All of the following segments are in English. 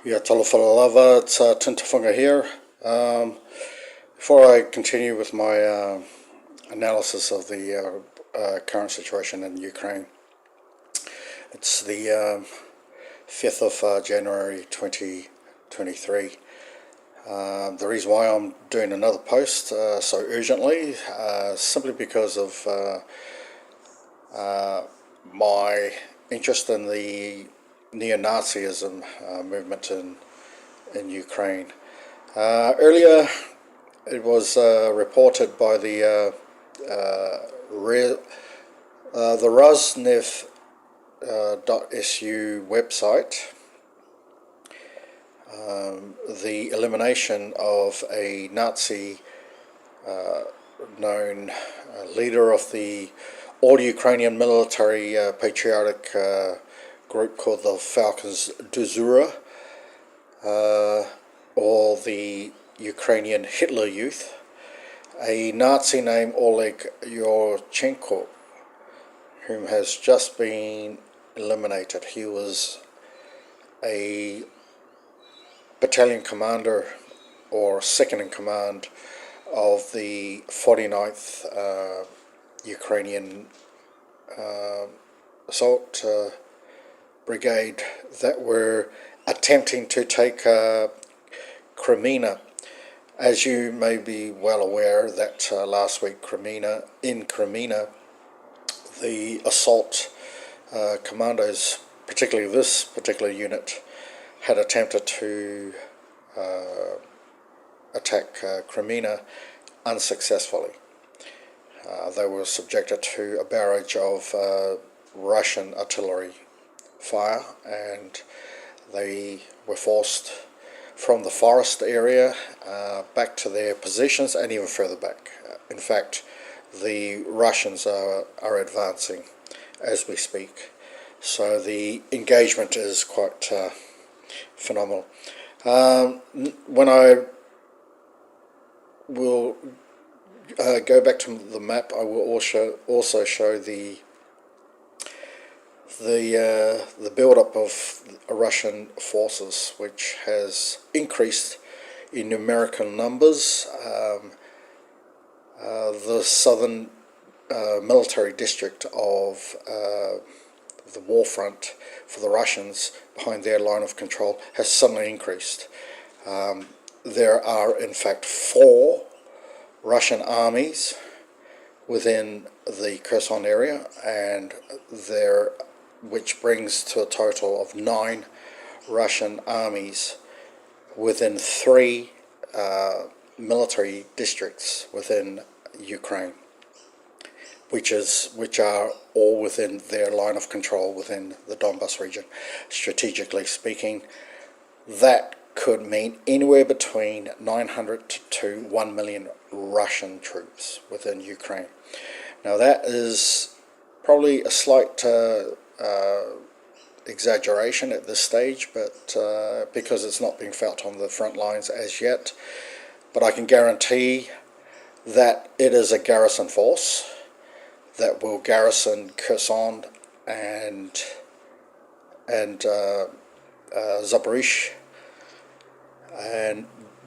Yeah, talofa lava, it's Tintafunga here. Before I continue with my analysis of the current situation in Ukraine, it's the 5th of January 2023. The reason why I'm doing another post so urgently, simply because of my interest in the neo-Nazism movement in Ukraine. Earlier, it was reported by the Rosnev.su website, the elimination of a Nazi known leader of the all-Ukrainian military patriotic group called the Falcons d'Azura, or the Ukrainian Hitler Youth, a Nazi named Oleg Yurchenko, whom has just been eliminated. He was a battalion commander or second in command of the 49th Ukrainian assault brigade that were attempting to take Crimea. As you may be well aware, that last week in Crimea, the assault commandos, particularly this particular unit, had attempted to attack Crimea unsuccessfully. They were subjected to a barrage of Russian artillery fire, and they were forced from the forest area back to their positions and even further back. In fact, the Russians are advancing as we speak, so the engagement is quite phenomenal. When I will go back to the map, I will also show the build-up of Russian forces, which has increased in numerical numbers. The southern military district of the war front for the Russians behind their line of control has suddenly increased. There are in fact 4 Russian armies within the Kherson area, and which brings to a total of 9 Russian armies within 3 military districts within Ukraine, which are all within their line of control within the Donbas region. Strategically speaking, that could mean anywhere between 900 to 1 million Russian troops within Ukraine. Now that is probably a slight exaggeration at this stage, but because it's not being felt on the front lines as yet. But I can guarantee that it is a garrison force that will garrison Kherson and Zaporizhzhia and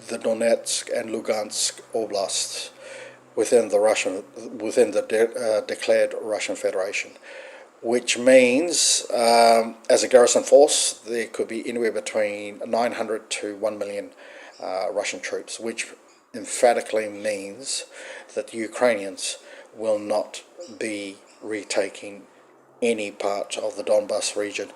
the Donetsk and Lugansk oblasts within the declared Russian Federation, which means as a garrison force there could be anywhere between 900 to 1 million Russian troops, which emphatically means that the Ukrainians will not be retaking any part of the Donbas region,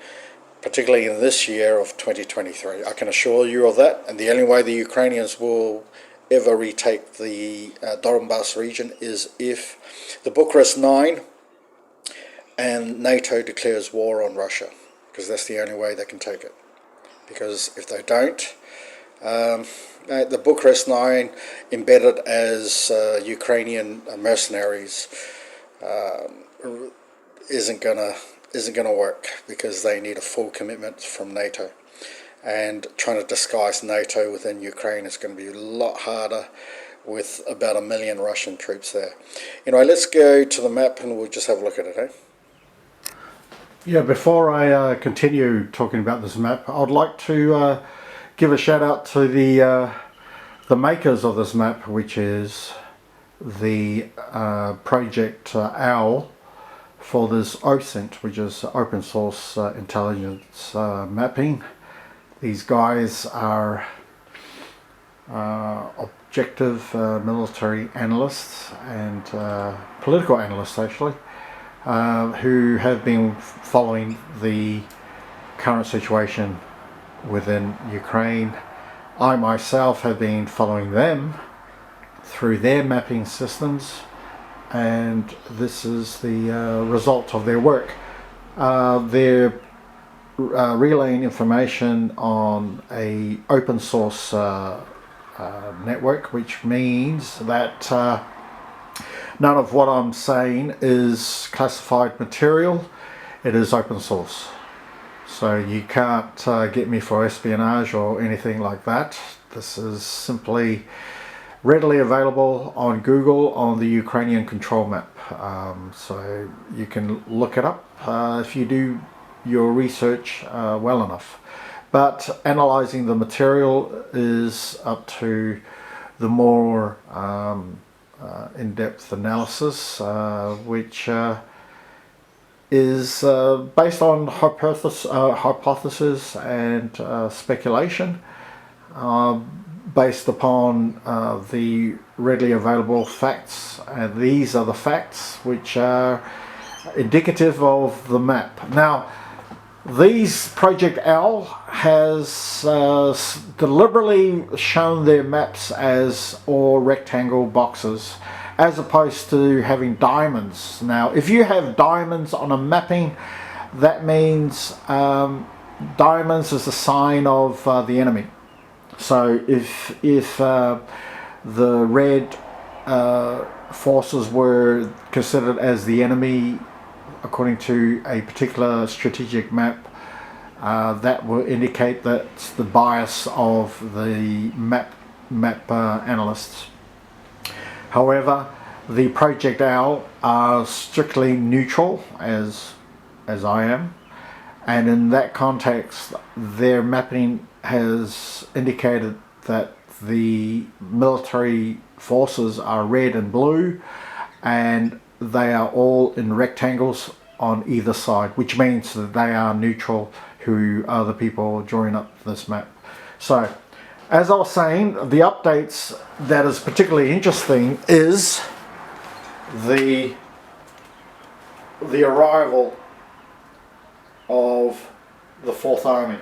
particularly in this year of 2023. I can assure you of that, and the only way the Ukrainians will ever retake the Donbas region is if the Bucharest 9 and NATO declares war on Russia, because that's the only way they can take it. Because if they don't, the Bucharest 9, embedded as Ukrainian mercenaries, isn't gonna work, because they need a full commitment from NATO, and trying to disguise NATO within Ukraine is going to be a lot harder with about 1 million Russian troops there. Anyway, let's go to the map and we'll just have a look at it, eh? Yeah, before I continue talking about this map, I'd like to give a shout out to the makers of this map, which is the project OWL for this OSINT, which is open source intelligence mapping. These guys are objective military analysts and political analysts actually, who have been following the current situation within Ukraine. I myself have been following them through their mapping systems, and this is the result of their work. They're relaying information on a open source network, which means that none of what I'm saying is classified material. It is open source, so you can't get me for espionage or anything like that. This is simply readily available on Google on the Ukrainian control map, so you can look it up if you do your research well enough. But analyzing the material is up to the more in-depth analysis, which is based on hypothesis and speculation, based upon the readily available facts, and these are the facts which are indicative of the map. Now, these Project OWL has deliberately shown their maps as all rectangle boxes, as opposed to having diamonds. Now, if you have diamonds on a mapping, that means diamonds is a sign of the enemy. So if the red forces were considered as the enemy according to a particular strategic map, that will indicate that's the bias of the map analysts. However, the Project OWL are strictly neutral, as I am, and in that context their mapping has indicated that the military forces are red and blue, and they are all in rectangles on either side, which means that they are neutral, who are the people drawing up this map. So, as I was saying, the updates that is particularly interesting is the arrival of the 4th Army,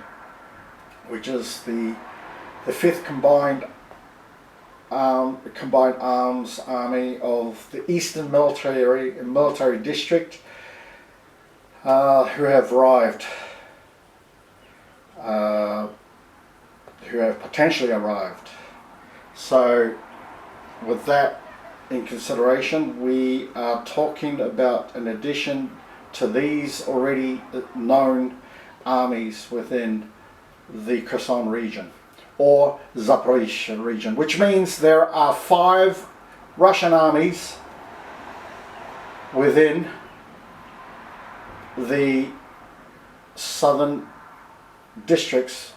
which is the 5th Combined Arms Army of the Eastern Military District, who have arrived, who have potentially arrived. So with that in consideration, we are talking about an addition to these already known armies within the Kherson region, or Zaporizhzhia region, which means there are 5 Russian armies within the southern districts,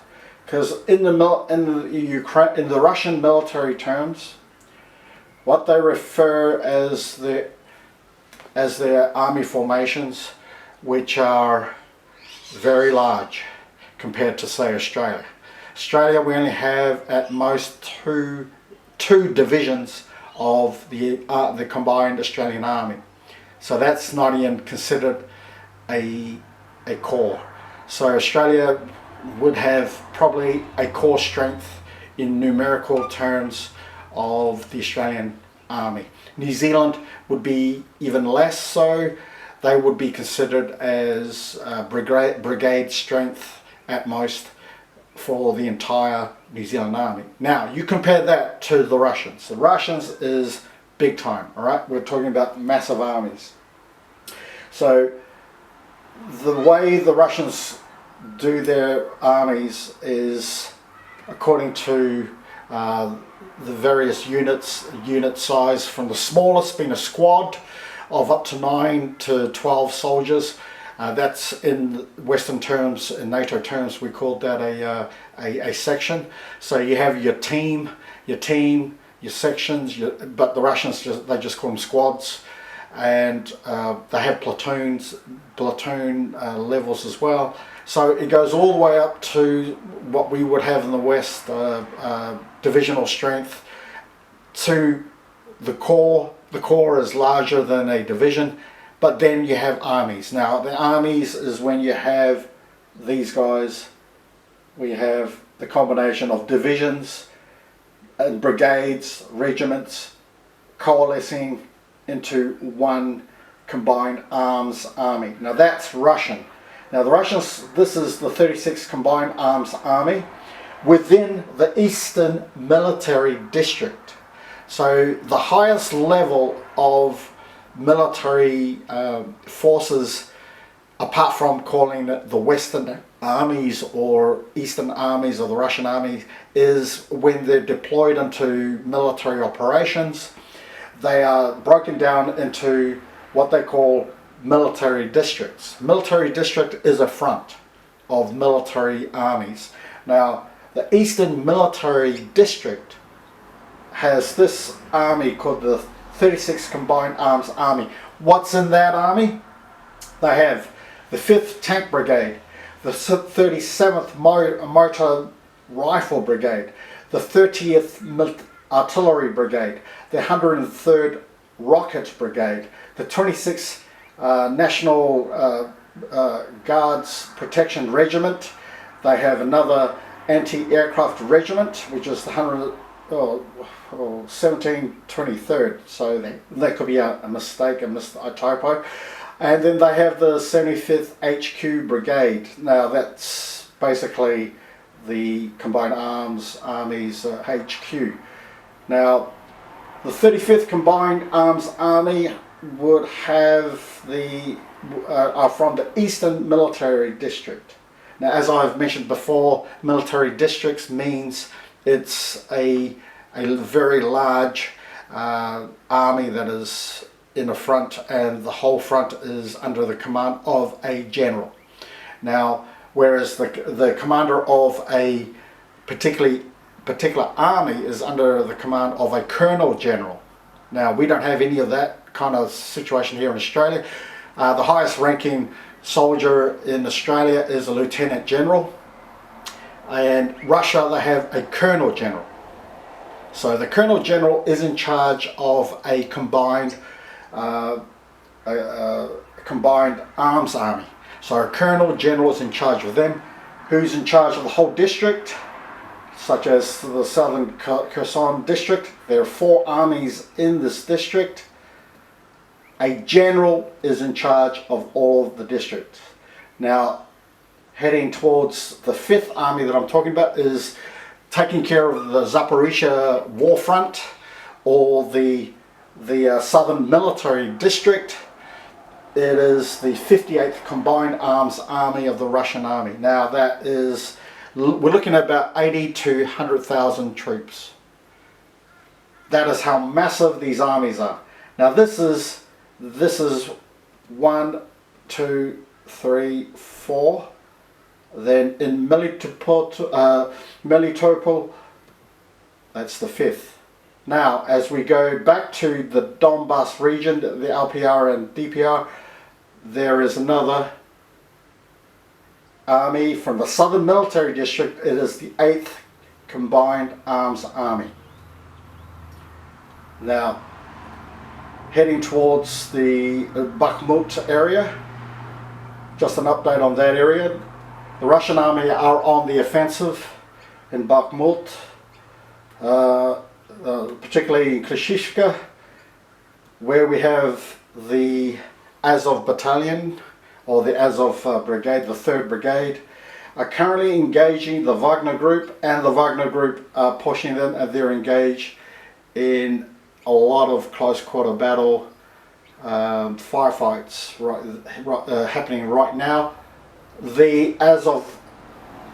because in the Russian military terms, what they refer as their army formations, which are very large compared to, say, Australia. Australia, we only have at most two divisions of the combined Australian Army, so that's not even considered a corps. So Australia would have probably a core strength in numerical terms of the Australian Army. New Zealand would be even less so. They would be considered as brigade strength at most for the entire New Zealand Army. Now, you compare that to the Russians. The Russians is big time, all right? We're talking about massive armies. So the way the Russians do their armies is according to the various unit size, from the smallest being a squad of up to 9 to 12 soldiers, That's in Western terms, in NATO terms, we call that a section. So you have your team, your sections, but the Russians they just call them squads, and they have platoon levels as well. So it goes all the way up to what we would have in the West, divisional strength, to the corps. The corps is larger than a division, but then you have armies. Now the armies is when you have these guys, we have the combination of divisions and brigades, regiments, coalescing into one combined arms army. Now that's Russian. Now the Russians, this is the 36th Combined Arms Army within the Eastern Military District. So the highest level of military forces, apart from calling it the Western armies or Eastern armies or the Russian army, is when they're deployed into military operations. They are broken down into what they call military districts. Military district is a front of military armies. Now the Eastern Military District has this army called the 36th Combined Arms Army. What's in that army? They have the 5th Tank Brigade, the 37th Motor Rifle Brigade, the 30th Artillery Brigade, the 103rd Rocket Brigade, the 26th National Guards Protection Regiment. They have another anti-aircraft regiment, which is the 1723rd, so that could be a mistake, a typo. And then they have the 75th HQ Brigade. Now that's basically the Combined Arms Army's HQ. Now the 35th Combined Arms Army would have are from the Eastern Military District. Now, as I've mentioned before, military districts means it's a very large army that is in the front, and the whole front is under the command of a general. Now, whereas the commander of a particular army is under the command of a colonel general. Now, we don't have any of that kind of situation here in Australia. The highest ranking soldier in Australia is a lieutenant general, and Russia, they have a colonel general. So the colonel general is in charge of a combined arms army. So a colonel general is in charge of them. Who's in charge of the whole district, such as the Southern Kherson district? There are 4 armies in this district. A general is in charge of all of the districts. Now, heading towards the 5th army that I'm talking about is taking care of the Zaporizhia war front, or the Southern Military District. It is the 58th Combined Arms Army of the Russian Army. Now that is, we're looking at about 80 to 100,000 troops. That is how massive these armies are. Now this is 1, 2, 3, 4. Then in Melitopol, that's the 5th. Now, as we go back to the Donbass region, the LPR and DPR, there is another army from the Southern Military District. It is the 8th Combined Arms Army. Now, heading towards the Bakhmut area, just an update on that area. The Russian army are on the offensive in Bakhmut, particularly in Klishivka, where we have the Azov Battalion, or the Azov Brigade, the 3rd Brigade, are currently engaging the Wagner Group, and the Wagner Group are pushing them, and they're engaged in a lot of close quarter battle firefights happening right now. The Azov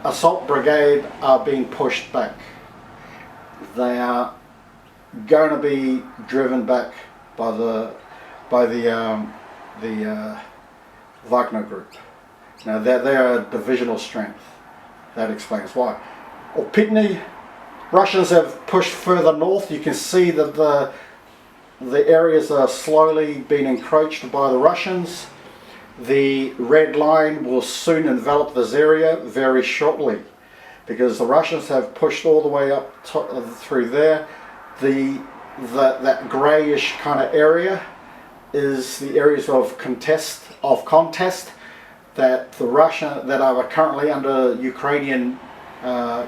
Assault Brigade are being pushed back. They are going to be driven back by the Wagner Group. Now they are divisional strength. That explains why. Opitny, Russians have pushed further north. You can see that the areas are slowly being encroached by the Russians. The red line will soon envelop this area very shortly, because the Russians have pushed all the way up through there. That greyish kind of area is the areas of contest that that are currently under Ukrainian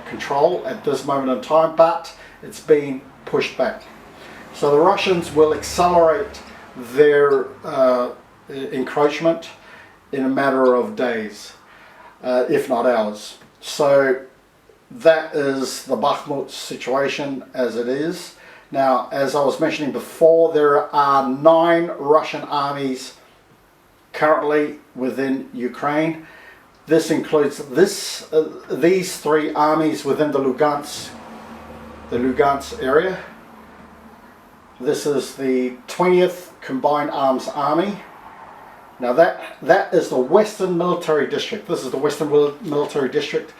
control at this moment in time, but it's being pushed back. So the Russians will accelerate their encroachment in a matter of days, if not hours. So that is the Bakhmut situation as it is. Now, as I was mentioning before, there are 9 Russian armies currently within Ukraine. This includes these 3 armies within the Lugansk area. This is the 20th Combined Arms Army. Now that is the Western Military District. This is the Western Military District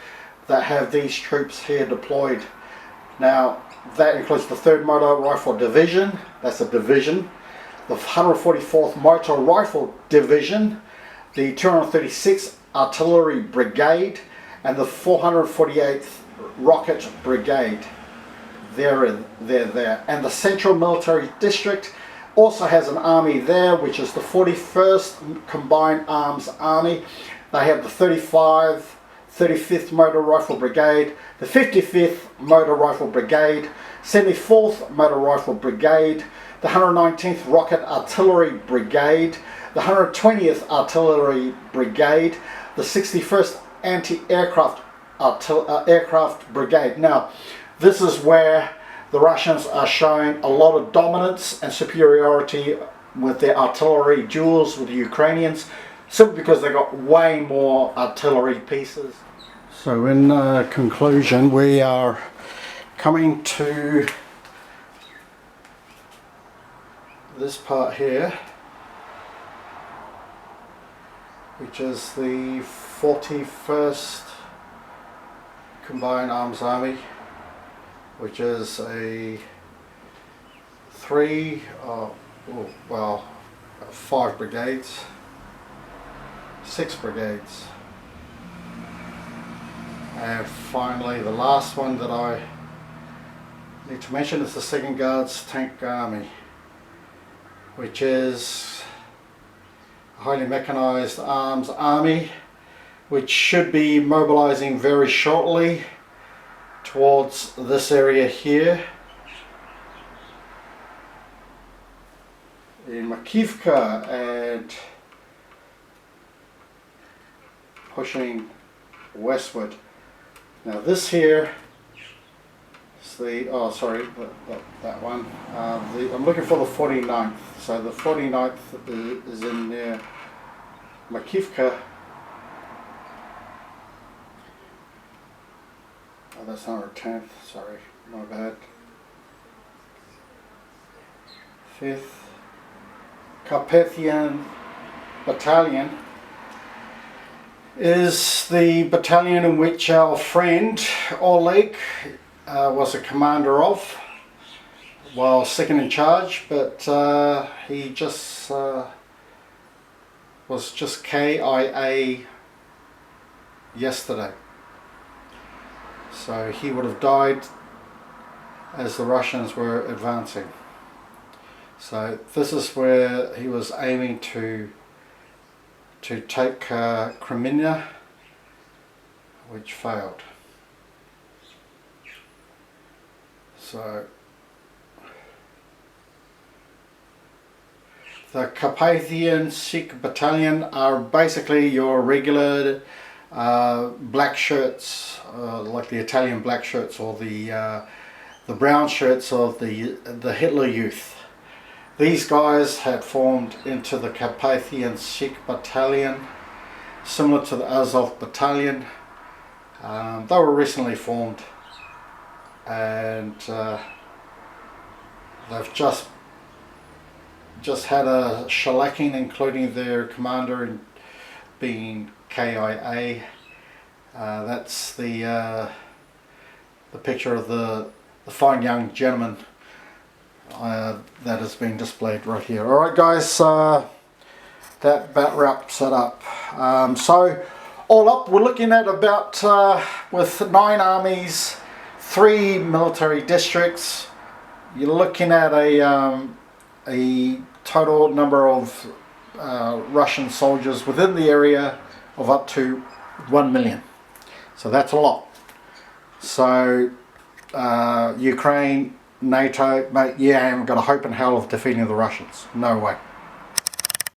that have these troops here deployed. Now that includes the 3rd Motor Rifle Division, that's a division, the 144th Motor Rifle Division, the 236th Artillery Brigade, and the 448th Rocket Brigade. They're there. And the Central Military District also has an army there, which is the 41st Combined Arms Army. They have the 35th Motor Rifle Brigade, the 55th Motor Rifle Brigade, 74th Motor Rifle Brigade, the 119th Rocket Artillery Brigade, the 120th Artillery Brigade, the 61st Anti-Aircraft Aircraft Brigade. Now, this is where the Russians are showing a lot of dominance and superiority with their artillery duels with the Ukrainians, simply because they got way more artillery pieces. So in conclusion, we are coming to this part here, which is the 41st Combined Arms Army, which is a 5 brigades, 6 brigades. And finally, the last one that I need to mention is the 2nd Guards Tank Army, which is a highly mechanized arms army, which should be mobilizing very shortly towards this area here in Makivka, and pushing westward. Now this here is the, that one. I'm looking for the 49th. So the 49th is in near Makivka. Oh, that's not our 10th, sorry, my bad. 5th Carpathian Battalion is the battalion in which our friend Oleg was a commander of while second in charge, but he just was just KIA yesterday. So he would have died as the Russians were advancing. So this is where he was aiming to take Crimea, which failed. So the Carpathian Sich Battalion are basically your regular black shirts, like the Italian black shirts or the brown shirts of the Hitler Youth. These guys had formed into the Carpathian Sich Battalion, similar to the Azov Battalion. They were recently formed, and they've just had a shellacking, including their commander being KIA. That's the picture of the fine young gentleman that has been displayed right here. Alright guys, that about wraps it up. So all up, we're looking at about, with 9 armies, 3 military districts, you're looking at a total number of Russian soldiers within the area of up to 1 million. So that's a lot. So Ukraine, NATO, mate, yeah, I haven't got a hope in hell of defeating the Russians. No way.